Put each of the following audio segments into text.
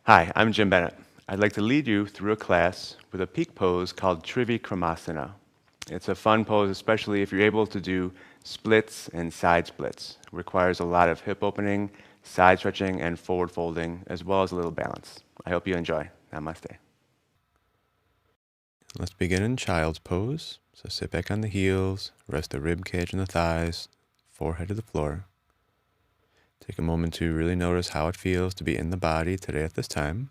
Hi, I'm Jim Bennett. I'd like to lead you through a class with a peak pose called Trivikramasana. It's a fun pose, especially if you're able to do splits and side splits. It requires a lot of hip opening, side stretching, and forward folding, as well as a little balance. I hope you enjoy. Namaste. Let's begin in child's pose. So sit back on the heels, rest the rib cage and the thighs, forehead to the floor. Take a moment to really notice how it feels to be in the body today at this time.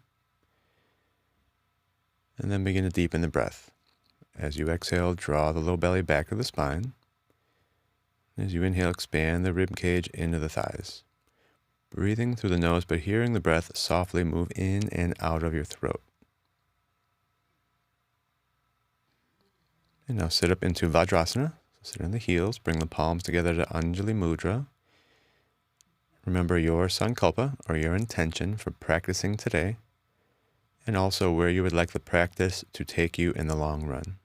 And then begin to deepen the breath. As you exhale, draw the low belly back to the spine. As you inhale, expand the rib cage into the thighs. Breathing through the nose, but hearing the breath softly move in and out of your throat. And now sit up into Vajrasana. So sit on the heels, bring the palms together to Anjali Mudra. Remember your sankalpa, or your intention for practicing today, and also where you would like the practice to take you in the long run.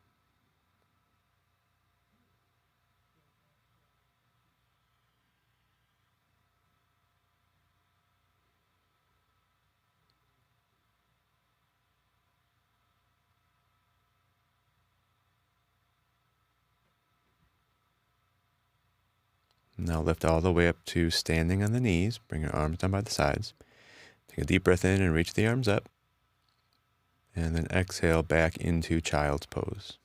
Now lift all the way up to standing on the knees. Bring your arms down by the sides. Take a deep breath in and reach the arms up. And then exhale back into child's pose.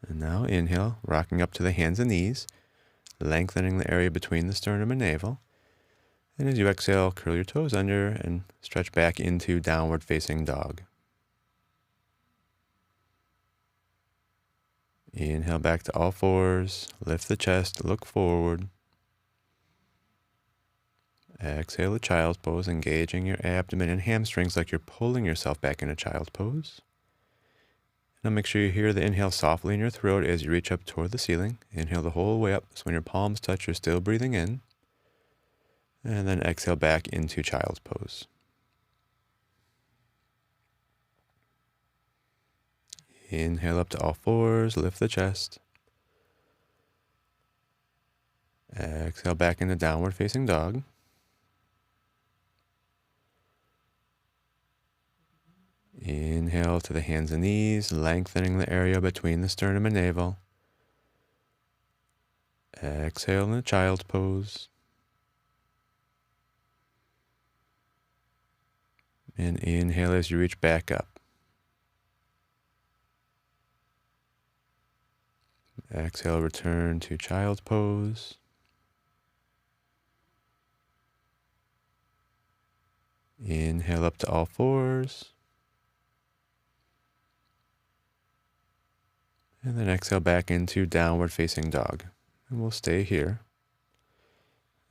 And now inhale, rocking up to the hands and knees, lengthening the area between the sternum and navel. And as you exhale, curl your toes under and stretch back into downward facing dog. Inhale back to all fours, lift the chest, look forward. Exhale the child's pose, engaging your abdomen and hamstrings like you're pulling yourself back into child's pose. Now make sure you hear the inhale softly in your throat as you reach up toward the ceiling. Inhale the whole way up, so when your palms touch, you're still breathing in. And then exhale back into child's pose. Inhale up to all fours, lift the chest. Exhale back into downward facing dog. Inhale to the hands and knees, lengthening the area between the sternum and navel. Exhale in the child's pose. And inhale as you reach back up. Exhale, return to child's pose. Inhale up to all fours. And then exhale back into downward facing dog. And we'll stay here.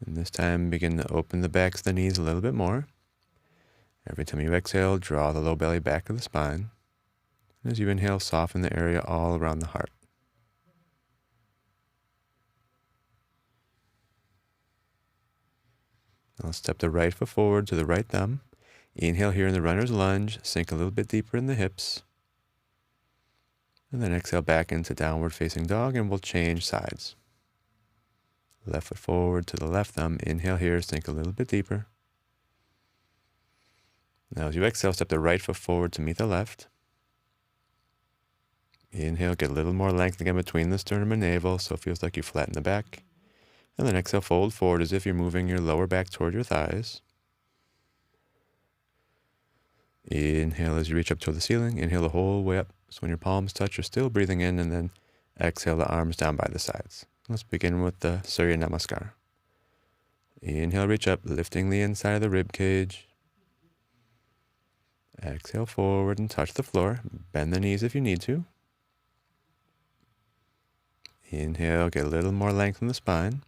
And this time begin to open the backs of the knees a little bit more. Every time you exhale, draw the low belly back to the spine. And as you inhale, soften the area all around the heart. Now step the right foot forward to the right thumb. Inhale here in the runner's lunge, sink a little bit deeper in the hips. And then exhale back into downward facing dog, and we'll change sides. Left foot forward to the left thumb. Inhale here, sink a little bit deeper. Now as you exhale, step the right foot forward to meet the left. Inhale, get a little more length again between the sternum and navel, so it feels like you flatten the back. And then exhale, fold forward as if you're moving your lower back toward your thighs. Inhale as you reach up toward the ceiling. Inhale the whole way up. So when your palms touch, you're still breathing in, and then exhale the arms down by the sides. Let's begin with the Surya Namaskar. Inhale, reach up, lifting the inside of the rib cage. Exhale forward and touch the floor. Bend the knees if you need to. Inhale, get a little more length in the spine.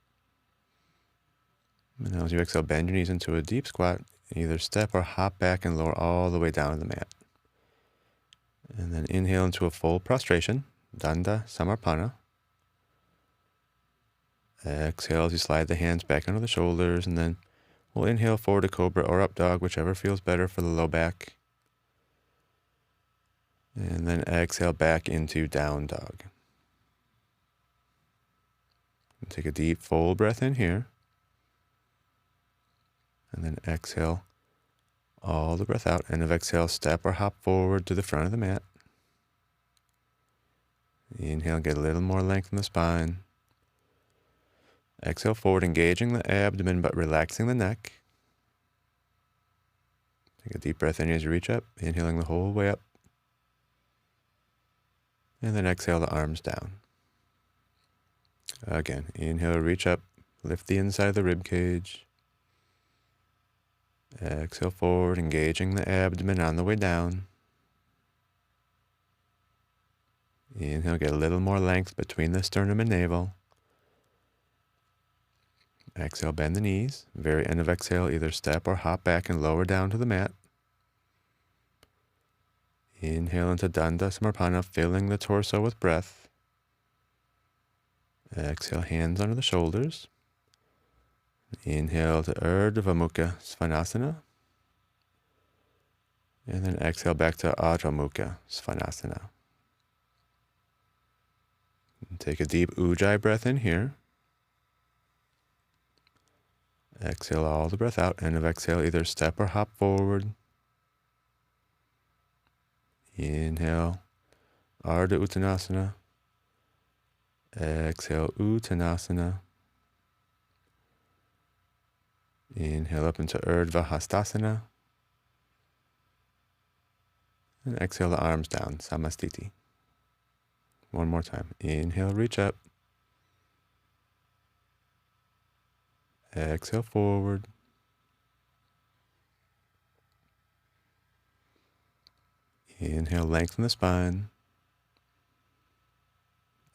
And now as you exhale, bend your knees into a deep squat. Either step or hop back and lower all the way down to the mat. And then inhale into a full prostration, Danda Samarpana. Exhale as you slide the hands back under the shoulders, and then we'll inhale forward to cobra or up dog, whichever feels better for the low back. And then exhale back into down dog. And take a deep full breath in here. And then exhale all the breath out. End of exhale, step or hop forward to the front of the mat. Inhale, get a little more length in the spine. Exhale forward, engaging the abdomen but relaxing the neck. Take a deep breath in as you reach up, inhaling the whole way up. And then exhale the arms down. Again, inhale, reach up, lift the inside of the rib cage. Exhale forward, engaging the abdomen on the way down. Inhale, get a little more length between the sternum and navel. Exhale, bend the knees. Very end of exhale, either step or hop back and lower down to the mat. Inhale into Danda Samarpana, filling the torso with breath. Exhale, hands under the shoulders. Inhale to Urdhva Mukha Svanasana. And then exhale back to Adho Mukha Svanasana. And take a deep Ujjayi breath in here. Exhale all the breath out. End of exhale, either step or hop forward. Inhale, Ardha Uttanasana. Exhale, Uttanasana. Inhale up into Urdhva Hastasana. And exhale the arms down, Samastiti. One more time. Inhale, reach up. Exhale forward. Inhale, lengthen the spine.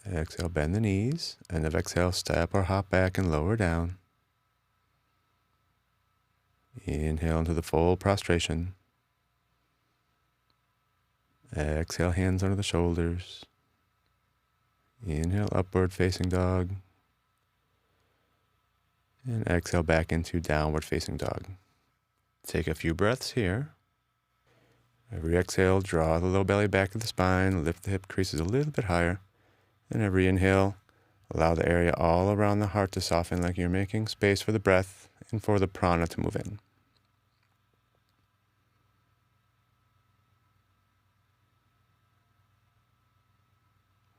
Exhale, bend the knees. End of exhale, step or hop back and lower down. Inhale into the full prostration. Exhale, hands under the shoulders. Inhale, upward facing dog. And exhale back into downward facing dog. Take a few breaths here. Every exhale, draw the low belly back to the spine, lift the hip creases a little bit higher. And every inhale, allow the area all around the heart to soften like you're making space for the breath and for the prana to move in.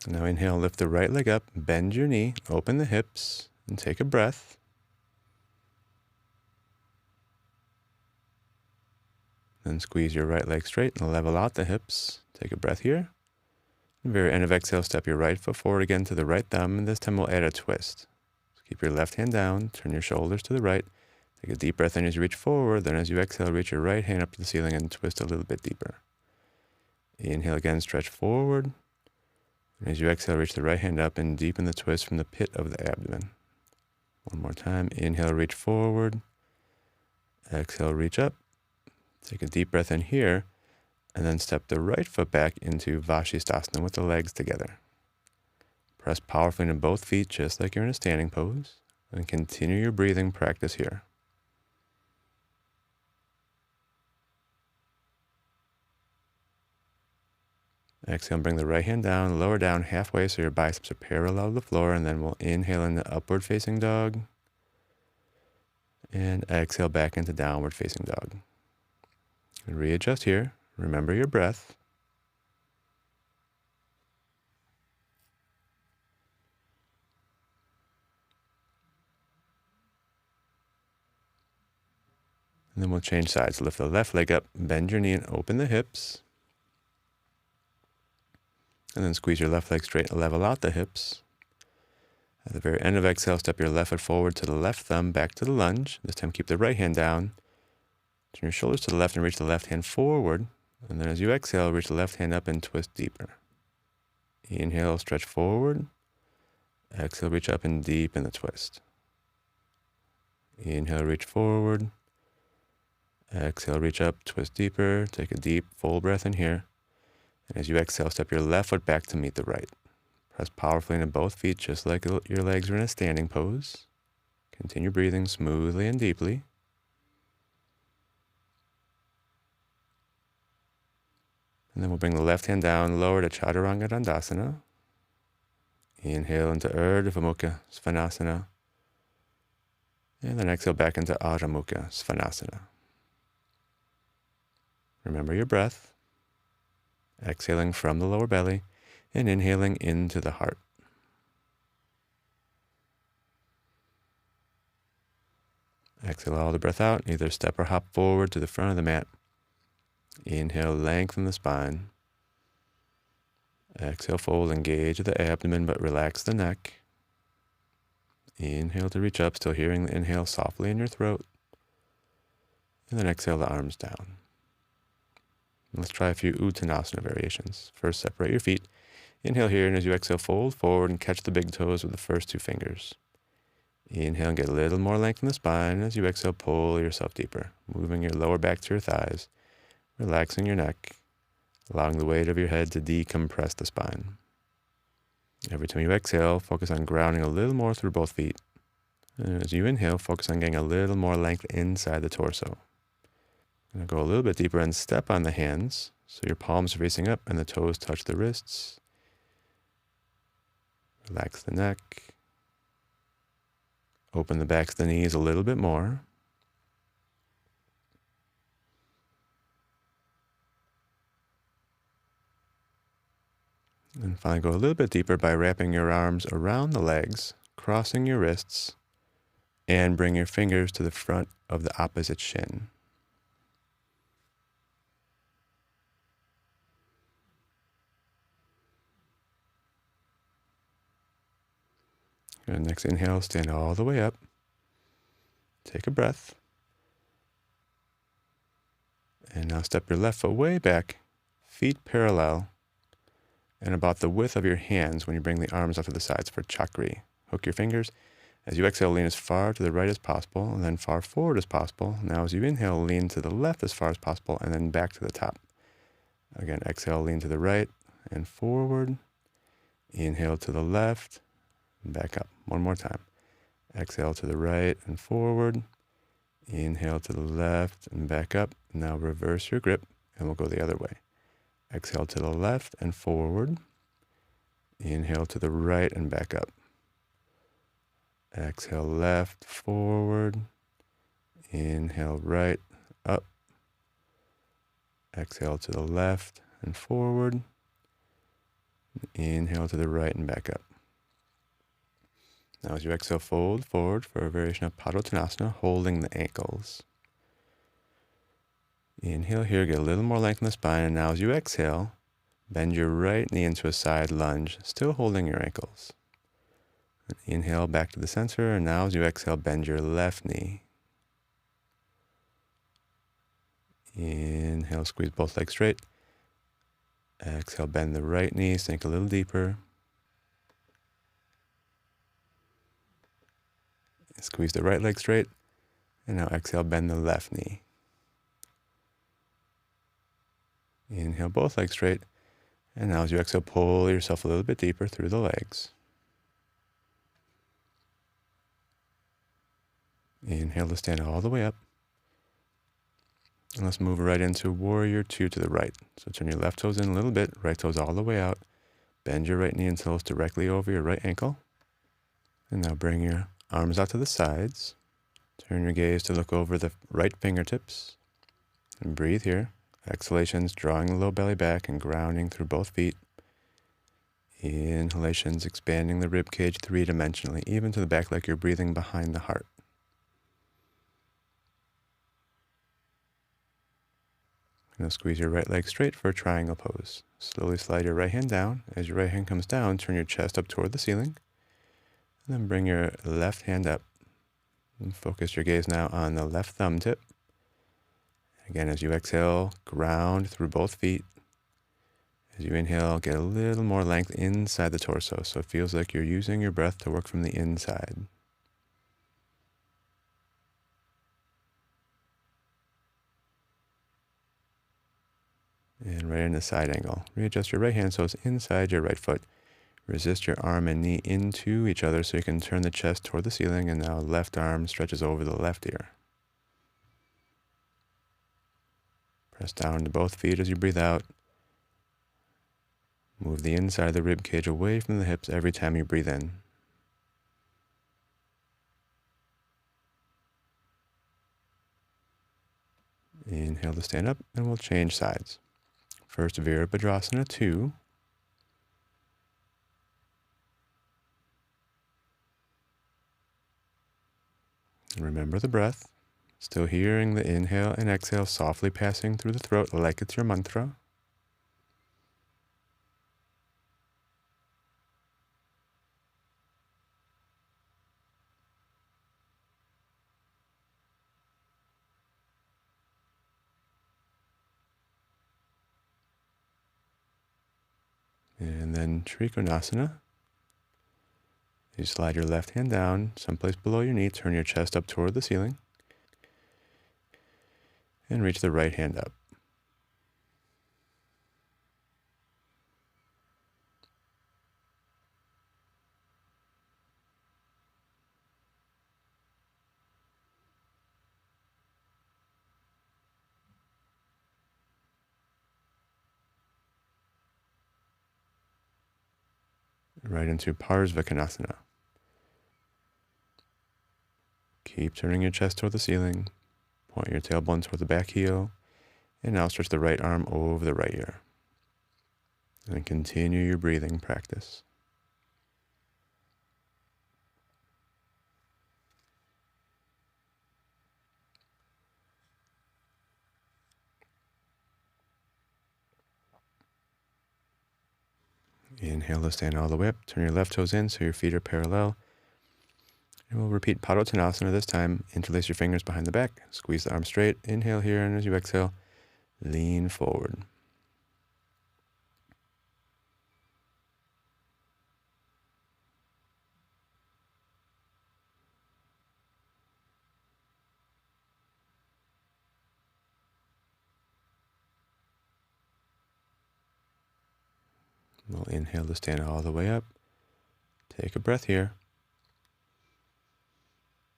Now inhale, lift the right leg up, bend your knee, open the hips, and take a breath. Then squeeze your right leg straight and level out the hips. Take a breath here. And very end of exhale, step your right foot forward again to the right thumb, and this time we'll add a twist. So keep your left hand down, turn your shoulders to the right. Take a deep breath in as you reach forward, then as you exhale, reach your right hand up to the ceiling and twist a little bit deeper. Inhale again, stretch forward. And as you exhale, reach the right hand up and deepen the twist from the pit of the abdomen. One more time. Inhale, reach forward. Exhale, reach up. Take a deep breath in here, and then step the right foot back into Vashisthasana with the legs together. Press powerfully into both feet just like you're in a standing pose, and continue your breathing practice here. Exhale, bring the right hand down, lower down halfway so your biceps are parallel to the floor, and then we'll inhale into upward facing dog, and exhale back into downward facing dog. And readjust here. Remember your breath. And then we'll change sides. Lift the left leg up, bend your knee and open the hips. And then squeeze your left leg straight and level out the hips. At the very end of exhale, step your left foot forward to the left thumb, back to the lunge. This time keep the right hand down. Turn your shoulders to the left and reach the left hand forward. And then as you exhale, reach the left hand up and twist deeper. Inhale, stretch forward. Exhale, reach up and deepen the twist. Inhale, reach forward. Exhale, reach up, twist deeper. Take a deep, full breath in here. And as you exhale, step your left foot back to meet the right. Press powerfully into both feet, just like your legs are in a standing pose. Continue breathing smoothly and deeply. And then we'll bring the left hand down, lower to Chaturanga Dandasana. Inhale into Urdhva Mukha Svanasana. And then exhale back into Adho Mukha Svanasana. Remember your breath. Exhaling from the lower belly and inhaling into the heart. Exhale all the breath out. Either step or hop forward to the front of the mat. Inhale, lengthen the spine. Exhale, fold, engage the abdomen, but relax the neck. Inhale to reach up, still hearing the inhale softly in your throat. And then exhale the arms down. Let's try a few Uttanasana variations. First, separate your feet. Inhale here, and as you exhale, fold forward and catch the big toes with the first two fingers. Inhale and get a little more length in the spine. As you exhale, pull yourself deeper, moving your lower back to your thighs, relaxing your neck, allowing the weight of your head to decompress the spine. Every time you exhale, focus on grounding a little more through both feet. And as you inhale, focus on getting a little more length inside the torso. And go a little bit deeper and step on the hands, so your palms are facing up and the toes touch the wrists. Relax the neck. Open the backs of the knees a little bit more. And finally go a little bit deeper by wrapping your arms around the legs, crossing your wrists, and bring your fingers to the front of the opposite shin. And next inhale, stand all the way up. Take a breath. And now step your left foot way back, feet parallel, and about the width of your hands when you bring the arms out to the sides for chakri. Hook your fingers. As you exhale, lean as far to the right as possible, and then far forward as possible. Now as you inhale, lean to the left as far as possible, and then back to the top. Again, exhale, lean to the right and forward. Inhale to the left, and back up. One more time. Exhale to the right and forward. Inhale to the left and back up. Now reverse your grip, and we'll go the other way. Exhale to the left and forward. Inhale to the right and back up. Exhale left, forward. Inhale right, up. Exhale to the left and forward. Inhale to the right and back up. Now as you exhale, fold forward for a variation of Padottanasana, holding the ankles. Inhale here, get a little more length in the spine, and now as you exhale, bend your right knee into a side lunge, still holding your ankles. Inhale back to the center, and now as you exhale, bend your left knee. Inhale, squeeze both legs straight. Exhale, bend the right knee, sink a little deeper. Squeeze the right leg straight. And now exhale, bend the left knee. Inhale, both legs straight. And now as you exhale, pull yourself a little bit deeper through the legs. Inhale to stand all the way up. And let's move right into Warrior 2 to the right. So turn your left toes in a little bit, right toes all the way out. Bend your right knee until it's directly over your right ankle. And now bring your arms out to the sides. Turn your gaze to look over the right fingertips. And breathe here. Exhalations, drawing the low belly back and grounding through both feet. Inhalations, expanding the rib cage three-dimensionally, even to the back like you're breathing behind the heart. Now squeeze your right leg straight for a triangle pose. Slowly slide your right hand down. As your right hand comes down, turn your chest up toward the ceiling. And then bring your left hand up. And focus your gaze now on the left thumb tip. Again, as you exhale, ground through both feet. As you inhale, get a little more length inside the torso, so it feels like you're using your breath to work from the inside. And right in the side angle. Readjust your right hand so it's inside your right foot. Resist your arm and knee into each other so you can turn the chest toward the ceiling, and now left arm stretches over the left ear. Press down to both feet as you breathe out. Move the inside of the rib cage away from the hips every time you breathe in. Inhale to stand up, and we'll change sides. First, Virabhadrasana 2. Remember the breath. Still hearing the inhale and exhale softly passing through the throat like it's your mantra. And then Trikonasana. You slide your left hand down, someplace below your knee, turn your chest up toward the ceiling, and reach the right hand up. Right into Parsvakonasana. Keep turning your chest toward the ceiling. Point your tailbone toward the back heel. And now stretch the right arm over the right ear. And continue your breathing practice. Inhale to stand all the way up. Turn your left toes in so your feet are parallel. And we'll repeat Padottanasana this time. Interlace your fingers behind the back. Squeeze the arms straight. Inhale here, and as you exhale, lean forward. We'll inhale to stand all the way up. Take a breath here.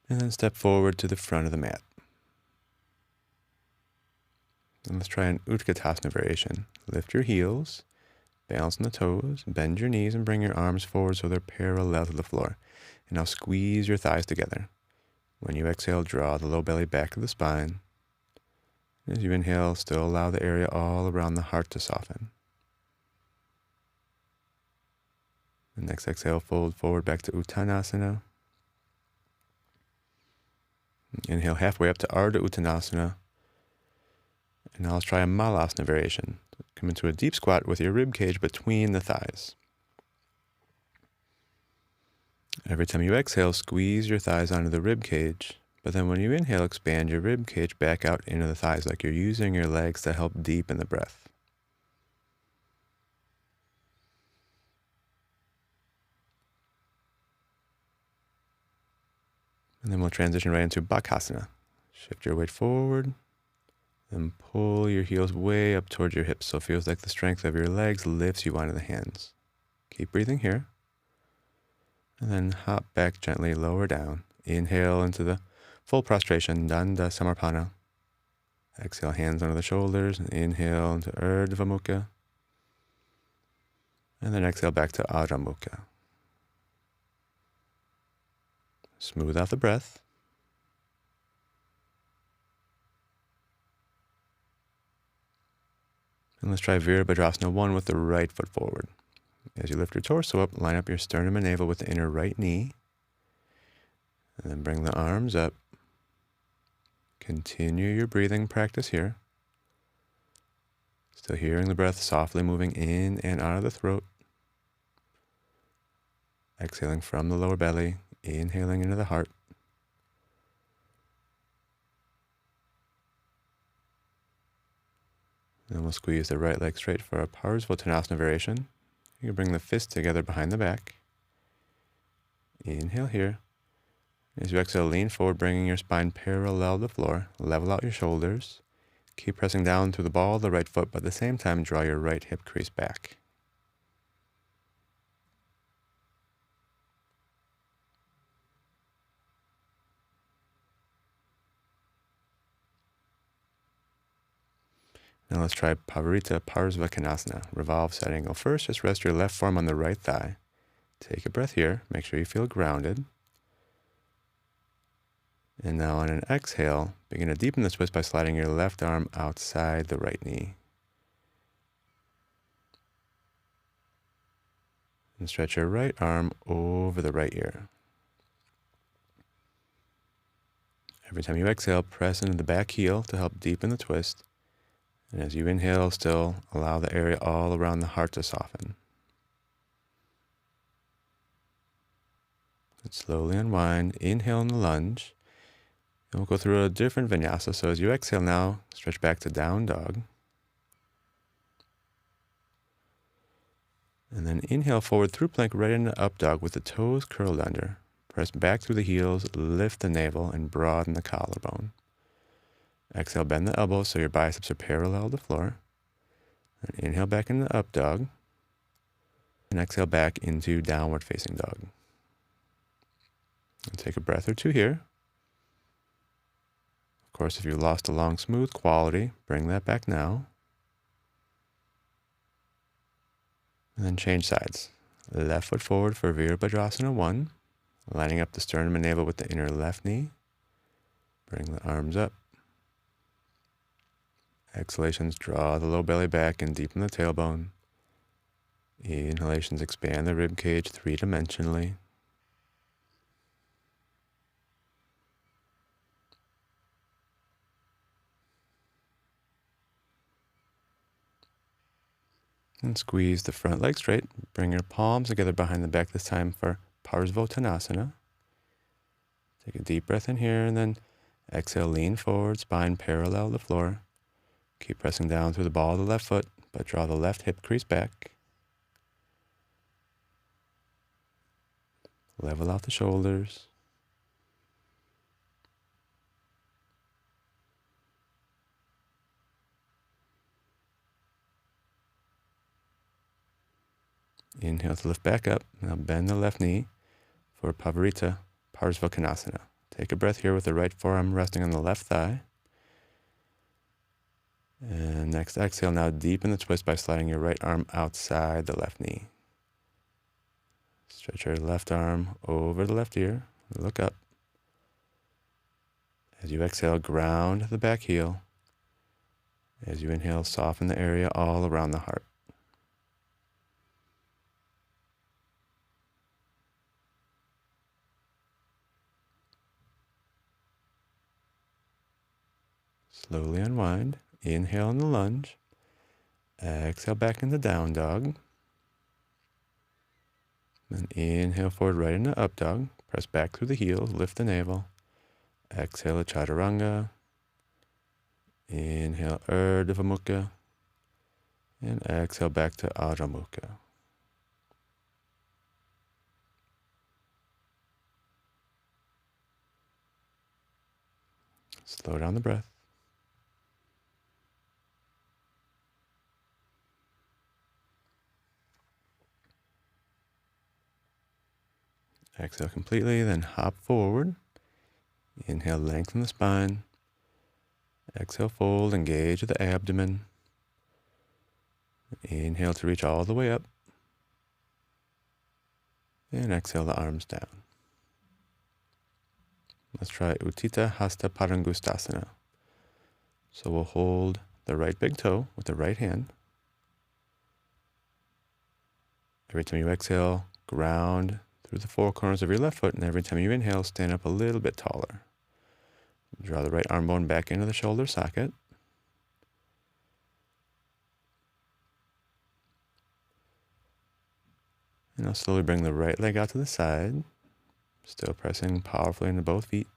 And then step forward to the front of the mat. And let's try an Utkatasana variation. Lift your heels, balance on the toes, bend your knees, and bring your arms forward so they're parallel to the floor. And now squeeze your thighs together. When you exhale, draw the low belly back to the spine. As you inhale, still allow the area all around the heart to soften. The next exhale, fold forward back to Uttanasana. Inhale halfway up to Ardha Uttanasana. And now let's try a Malasana variation. Come into a deep squat with your rib cage between the thighs. Every time you exhale, squeeze your thighs onto the rib cage. But then when you inhale, expand your rib cage back out into the thighs like you're using your legs to help deepen the breath. And then we'll transition right into Bakasana. Shift your weight forward, then pull your heels way up towards your hips so it feels like the strength of your legs lifts you onto the hands. Keep breathing here. And then hop back gently, lower down. Inhale into the full prostration, Danda Samarpana. Exhale, hands under the shoulders, and inhale into Urdhva Mukha. And then exhale back to Adho Mukha. Smooth out the breath. And let's try Virabhadrasana 1 with the right foot forward. As you lift your torso up, line up your sternum and navel with the inner right knee. And then bring the arms up. Continue your breathing practice here. Still hearing the breath softly moving in and out of the throat. Exhaling from the lower belly. Inhaling into the heart. Then we'll squeeze the right leg straight for a Parsvottanasana variation. You can bring the fists together behind the back. Inhale here. As you exhale, lean forward, bringing your spine parallel to the floor. Level out your shoulders. Keep pressing down through the ball of the right foot, but at the same time, draw your right hip crease back. Now let's try Pavarita Parsvakonasana. Revolve side angle first. Just rest your left forearm on the right thigh. Take a breath here. Make sure you feel grounded. And now on an exhale, Begin to deepen the twist by sliding your left arm outside the right knee. And stretch your right arm over the right ear. Every time you exhale, press into the back heel to help deepen the twist. And as you inhale, still allow the area all around the heart to soften. And slowly unwind. Inhale in the lunge. And we'll go through a different vinyasa. So as you exhale now, stretch back to down dog. And then inhale forward through plank right into up dog with the toes curled under. Press back through the heels, lift the navel, and broaden the collarbone. Exhale, bend the elbows so your biceps are parallel to the floor. And inhale back into up dog. And exhale back into downward facing dog. And take a breath or two here. Of course, if you lost a long, smooth quality, bring that back now. And then change sides. Left foot forward for Virabhadrasana 1. Lining up the sternum and navel with the inner left knee. Bring the arms up. Exhalations, draw the low belly back and deepen the tailbone. Inhalations, expand the rib cage three-dimensionally. And squeeze the front leg straight. Bring your palms together behind the back this time for Parsvottanasana. Take a deep breath in here and then exhale, lean forward, spine parallel to the floor. Keep pressing down through the ball of the left foot, but draw the left hip crease back. Level out the shoulders. Inhale to lift back up. Now bend the left knee for Pavarita Parsvakonasana. Take a breath here with the right forearm resting on the left thigh. And next exhale, now deepen the twist by sliding your right arm outside the left knee. Stretch your left arm over the left ear. Look up. As you exhale, ground the back heel. As you inhale, soften the area all around the heart. Slowly unwind. Inhale in the lunge. Exhale back into down dog. Then inhale forward right into up dog. Press back through the heels. Lift the navel. Exhale chaturanga. Inhale Urdhva Mukha. And exhale back to Adho Mukha. Slow down the breath. Exhale completely, then hop forward. Inhale, lengthen the spine. Exhale, fold, engage the abdomen. Inhale to reach all the way up. And exhale the arms down. Let's try Utthita Hasta Padangusthasana. So we'll hold the right big toe with the right hand. Every time you exhale, ground through the four corners of your left foot, and every time you inhale, stand up a little bit taller. Draw the right arm bone back into the shoulder socket. And I'll slowly bring the right leg out to the side, still pressing powerfully into both feet.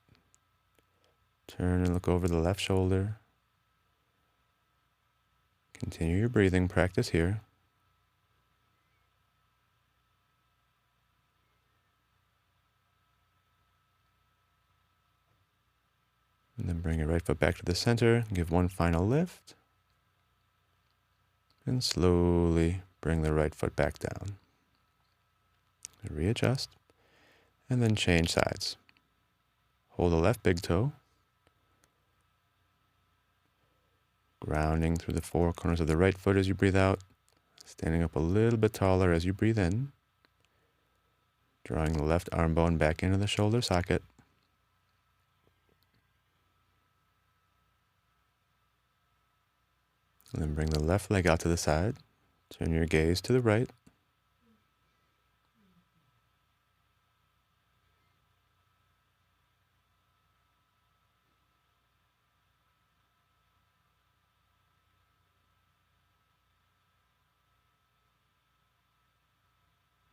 Turn and look over the left shoulder. Continue your breathing practice here. And then bring your right foot back to the center. Give one final lift. And slowly bring the right foot back down. Readjust. And then change sides. Hold the left big toe. Grounding through the four corners of the right foot as you breathe out. Standing up a little bit taller as you breathe in. Drawing the left arm bone back into the shoulder socket. And then bring the left leg out to the side. Turn your gaze to the right.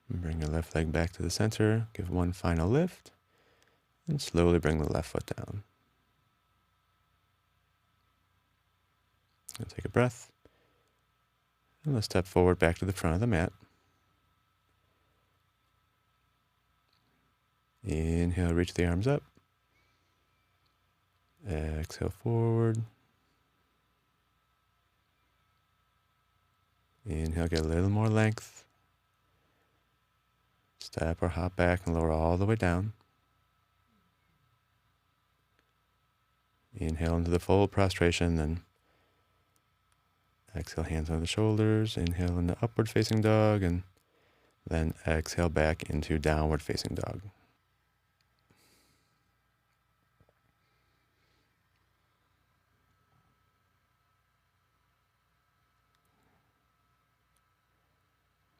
And bring your left leg back to the center. Give one final lift. And slowly bring the left foot down. And take a breath. And let's step forward back to the front of the mat. Inhale, reach the arms up. Exhale forward. Inhale, get a little more length. Step or hop back and lower all the way down. Inhale into the full prostration, then exhale, hands on the shoulders. Inhale into upward facing dog, and then exhale back into downward facing dog.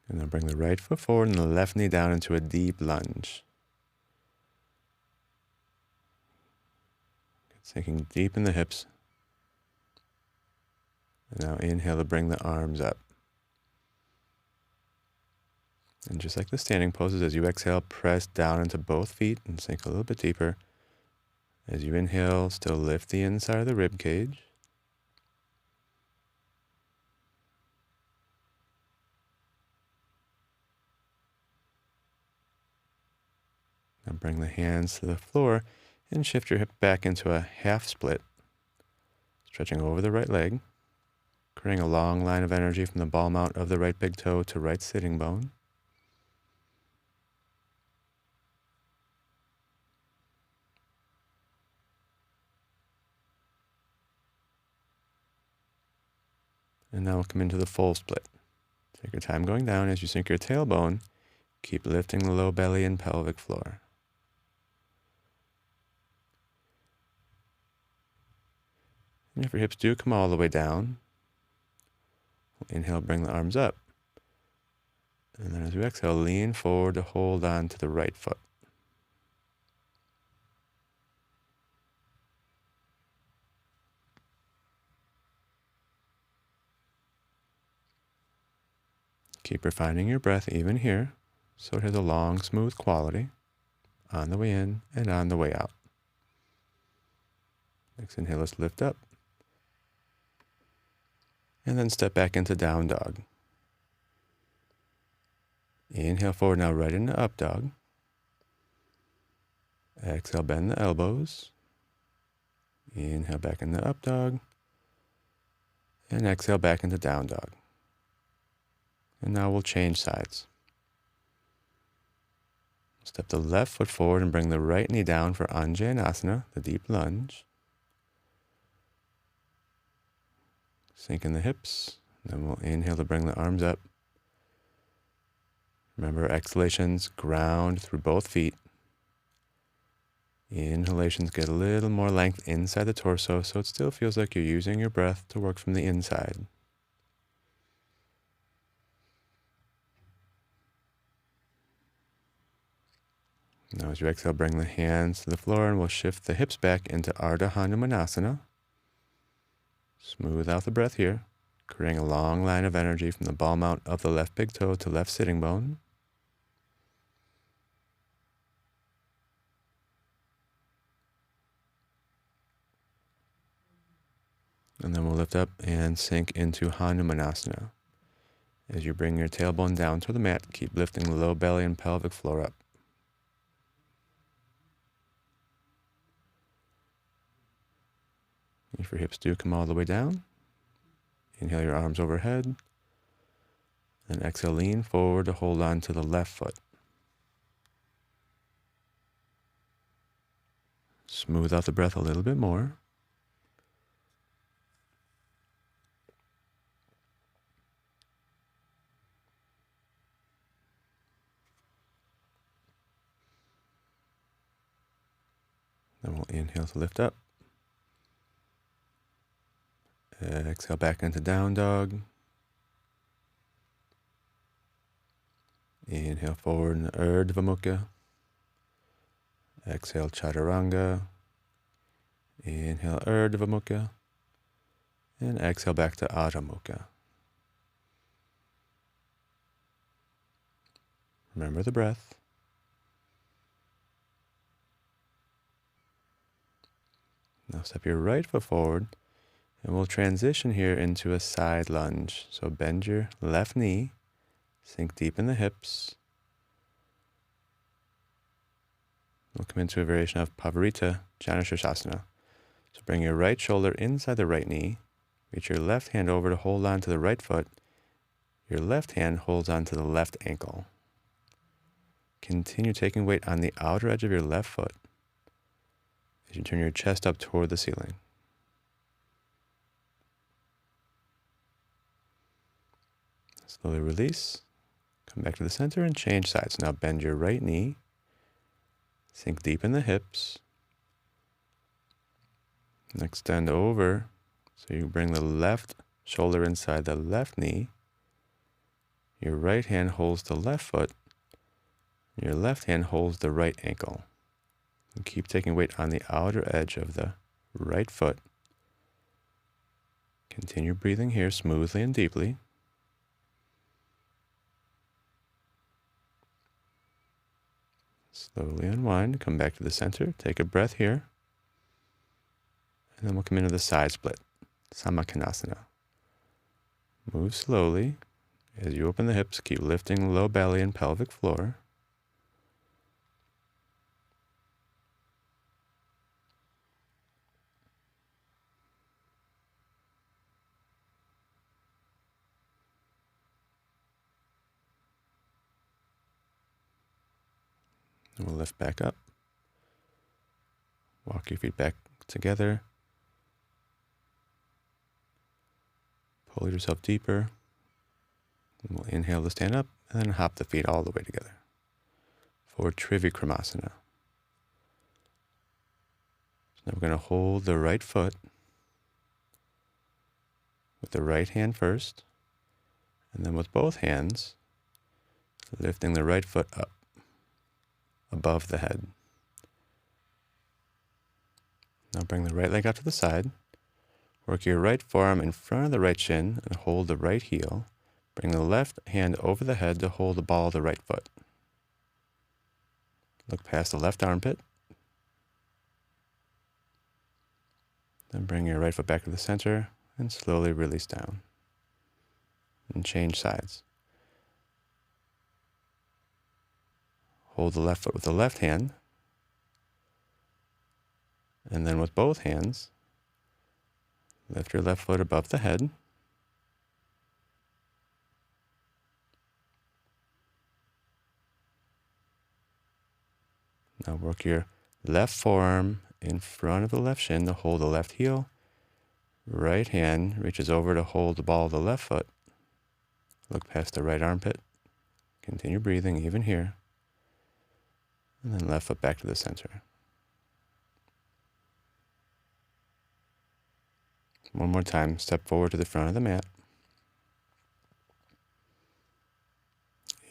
And then bring the right foot forward and the left knee down into a deep lunge. Sinking deep in the hips. And now inhale to bring the arms up. And just like the standing poses, as you exhale, press down into both feet and sink a little bit deeper. As you inhale, still lift the inside of the rib cage. Now bring the hands to the floor and shift your hip back into a half split, stretching over the right leg, creating a long line of energy from the ball mount of the right big toe to right sitting bone. And now we'll come into the full split. Take your time going down as you sink your tailbone. Keep lifting the low belly and pelvic floor. And if your hips do come all the way down, inhale, bring the arms up. And then as you exhale, lean forward to hold on to the right foot. Keep refining your breath even here, so it has a long, smooth quality on the way in and on the way out. Next inhale, let's lift up. And then step back into down dog. Inhale forward now right into up dog. Exhale, bend the elbows. Inhale back into up dog. And exhale back into down dog. And now we'll change sides. Step the left foot forward and bring the right knee down for Anjaneyasana, the deep lunge. Sink in the hips. Then we'll inhale to bring the arms up. Remember, exhalations ground through both feet. Inhalations get a little more length inside the torso, so it still feels like you're using your breath to work from the inside. Now as you exhale, bring the hands to the floor and we'll shift the hips back into Ardha Hanumanasana. Smooth out the breath here, creating a long line of energy from the ball mount of the left big toe to left sitting bone. And then we'll lift up and sink into Hanumanasana. As you bring your tailbone down to the mat, keep lifting the low belly and pelvic floor up. If your hips do come all the way down, inhale your arms overhead. And exhale, lean forward to hold on to the left foot. Smooth out the breath a little bit more. Then we'll inhale to lift up. Exhale back into down dog. Inhale forward in Urdhva Mukha. Exhale Chaturanga. Inhale Urdhva Mukha. And exhale back to Adho Mukha. Remember the breath. Now step your right foot forward, and we'll transition here into a side lunge. So bend your left knee, sink deep in the hips. We'll come into a variation of Pavarita Janushirshasana. So bring your right shoulder inside the right knee, reach your left hand over to hold on to the right foot. Your left hand holds on to the left ankle. Continue taking weight on the outer edge of your left foot as you turn your chest up toward the ceiling. Slowly release. Come back to the center and change sides. Now bend your right knee. Sink deep in the hips. And extend over. So you bring the left shoulder inside the left knee. Your right hand holds the left foot. Your left hand holds the right ankle. And keep taking weight on the outer edge of the right foot. Continue breathing here smoothly and deeply. Slowly unwind, come back to the center, take a breath here. And then we'll come into the side split, Samakhanasana. Move slowly. As you open the hips, keep lifting low belly and pelvic floor. And we'll lift back up. Walk your feet back together. Pull yourself deeper. And we'll inhale to stand up and then hop the feet all the way together for Trivikaramasana. So now we're going to hold the right foot with the right hand first, and then with both hands, lifting the right foot up above the head. Now bring the right leg out to the side. Work your right forearm in front of the right shin and hold the right heel. Bring the left hand over the head to hold the ball of the right foot. Look past the left armpit. Then bring your right foot back to the center and slowly release down. And change sides. Hold the left foot with the left hand. And then with both hands, lift your left foot above the head. Now work your left forearm in front of the left shin to hold the left heel. Right hand reaches over to hold the ball of the left foot. Look past the right armpit. Continue breathing even here. And then left foot back to the center. One more time, step forward to the front of the mat.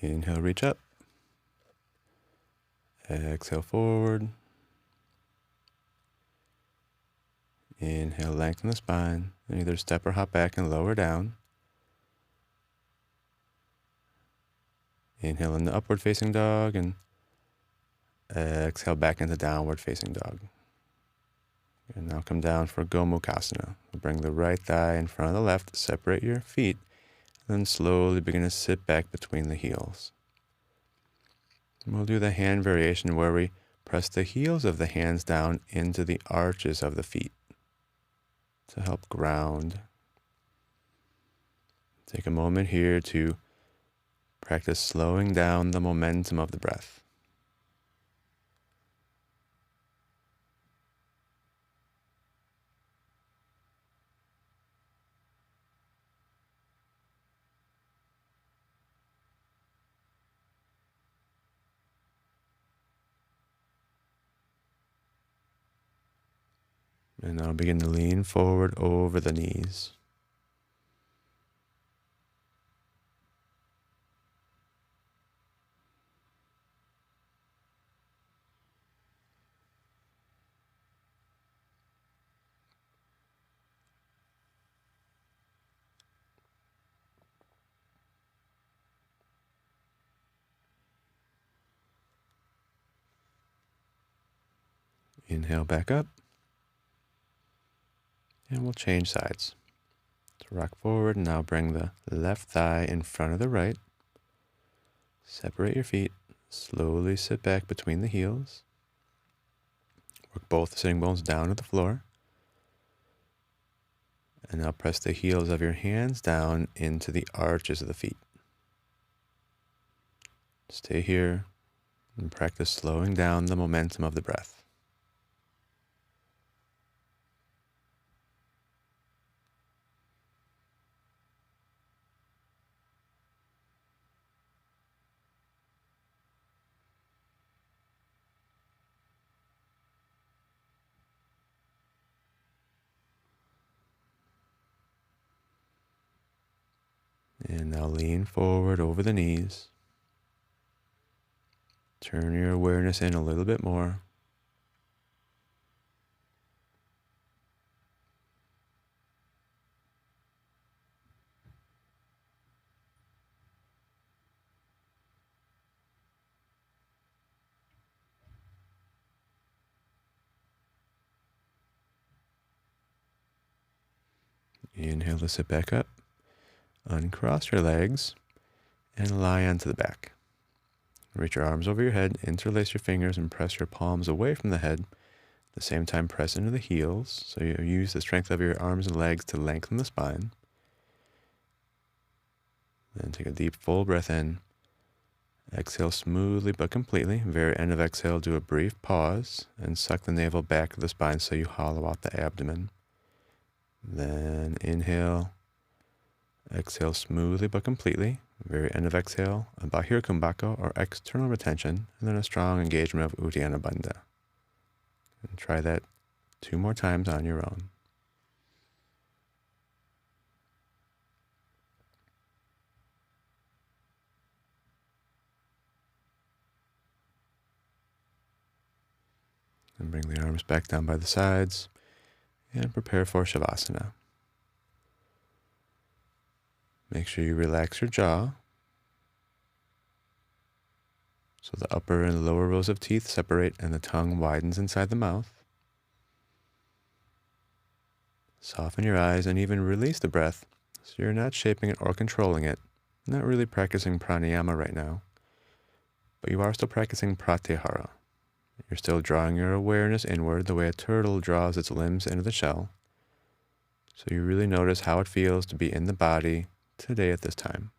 Inhale, reach up. Exhale, forward. Inhale, lengthen the spine. And either step or hop back and lower down. Inhale into upward facing dog and exhale back into downward facing dog. And now come down for Gomukhasana. Bring the right thigh in front of the left, separate your feet, and then slowly begin to sit back between the heels. And we'll do the hand variation where we press the heels of the hands down into the arches of the feet to help ground. Take a moment here to practice slowing down the momentum of the breath. And now begin to lean forward over the knees. Inhale back up. And we'll change sides. So rock forward, and now bring the left thigh in front of the right. Separate your feet. Slowly sit back between the heels. Work both sitting bones down to the floor. And now press the heels of your hands down into the arches of the feet. Stay here and practice slowing down the momentum of the breath. And now lean forward over the knees. Turn your awareness in a little bit more. Inhale to sit back up. Uncross your legs and lie onto the back. Reach your arms over your head, interlace your fingers, and press your palms away from the head. At the same time, press into the heels, so you use the strength of your arms and legs to lengthen the spine. Then take a deep, full breath in. Exhale smoothly but completely. Very end of exhale, do a brief pause and suck the navel back of the spine so you hollow out the abdomen. Then inhale. Exhale smoothly but completely. Very end of exhale, a Bahir Kumbhaka or external retention, and then a strong engagement of Uddiyana Bandha. And try that 2 more times on your own. And bring the arms back down by the sides and prepare for Shavasana. Make sure you relax your jaw so the upper and lower rows of teeth separate and the tongue widens inside the mouth. Soften your eyes and even release the breath so you're not shaping it or controlling it. Not really practicing pranayama right now, but you are still practicing pratyahara. You're still drawing your awareness inward the way a turtle draws its limbs into the shell. So you really notice how it feels to be in the body today at this time.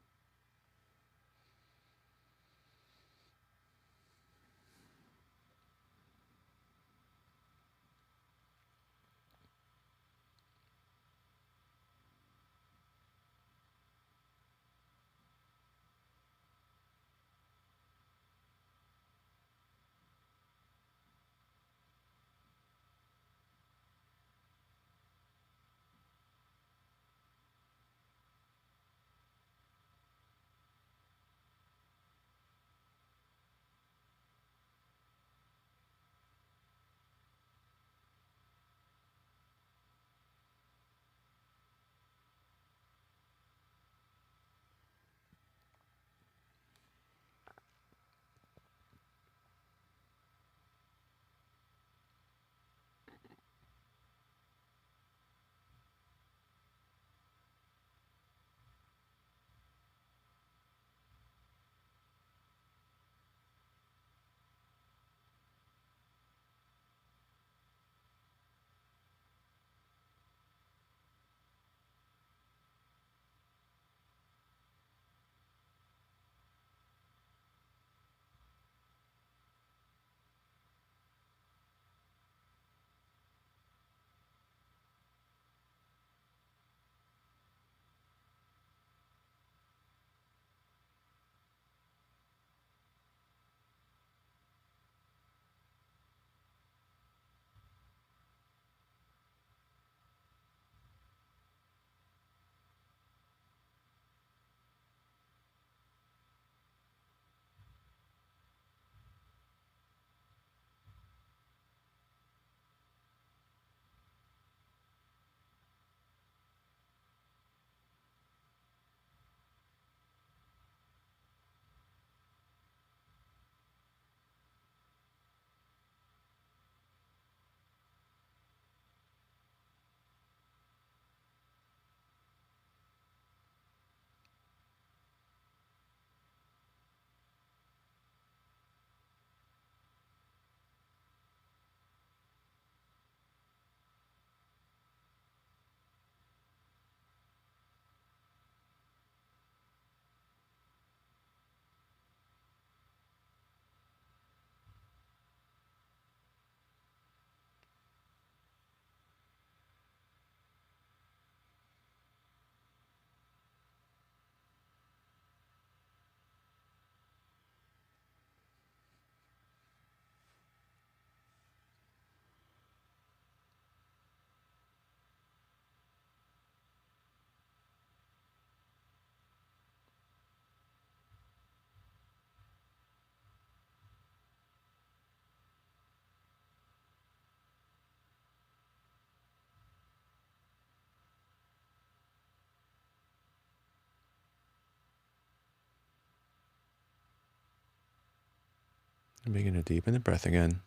And begin to deepen the breath again.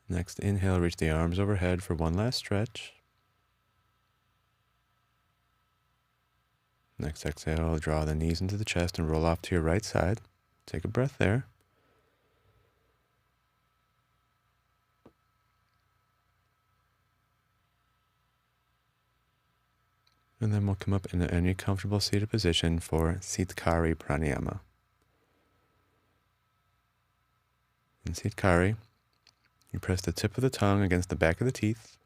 Next inhale, reach the arms overhead for one last stretch. Next exhale, draw the knees into the chest and roll off to your right side. Take a breath there. And then we'll come up into any comfortable seated position for Sitkari Pranayama. In Sitkari, you press the tip of the tongue against the back of the teeth.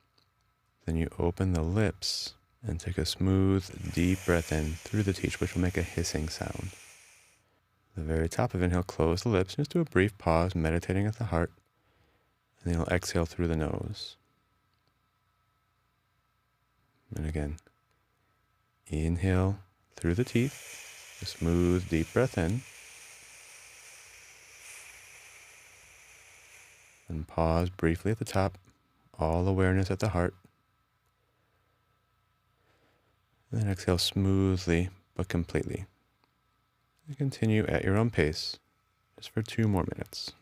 Then you open the lips and take a smooth, deep breath in through the teeth, which will make a hissing sound. At the very top of inhale, close the lips. Just do a brief pause, meditating at the heart. And then you'll exhale through the nose. And again, inhale through the teeth, a smooth, deep breath in. And pause briefly at the top, all awareness at the heart. And then exhale smoothly but completely. And continue at your own pace, just for 2 more minutes.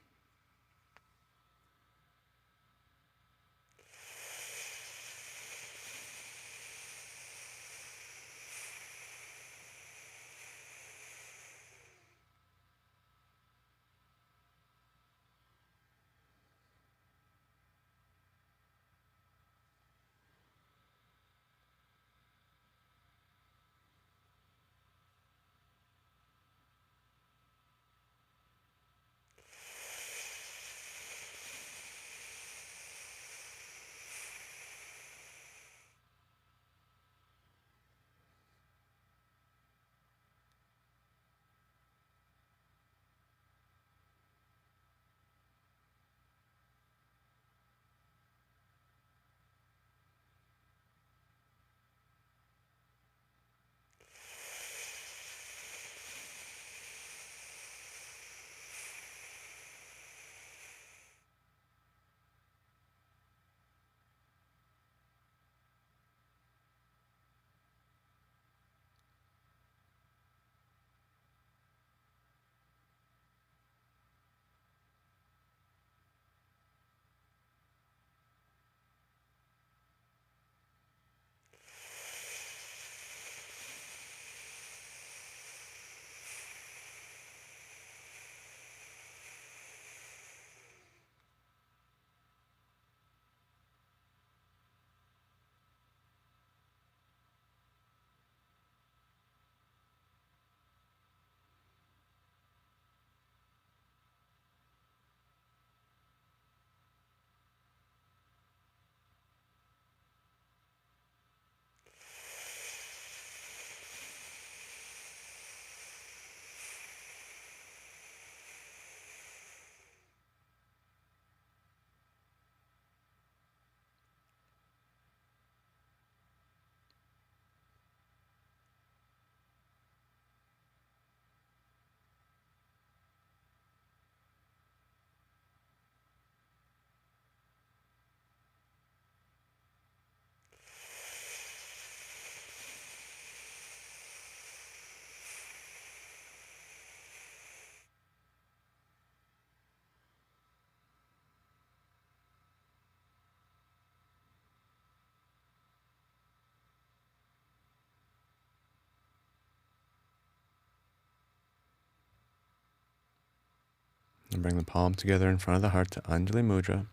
And bring the palm together in front of the heart to Anjali Mudra.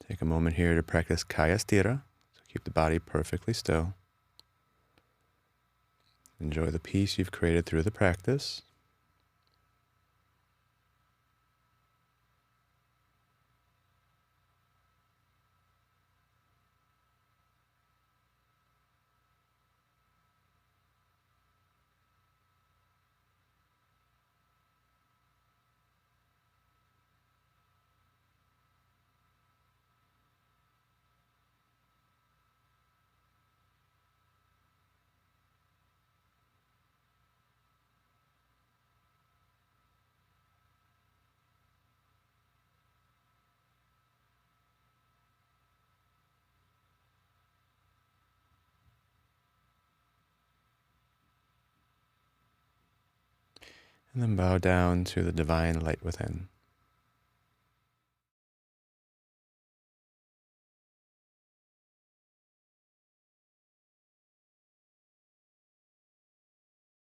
Take a moment here to practice Kaya Sthira, so keep the body perfectly still. Enjoy the peace you've created through the practice. And then bow down to the divine light within.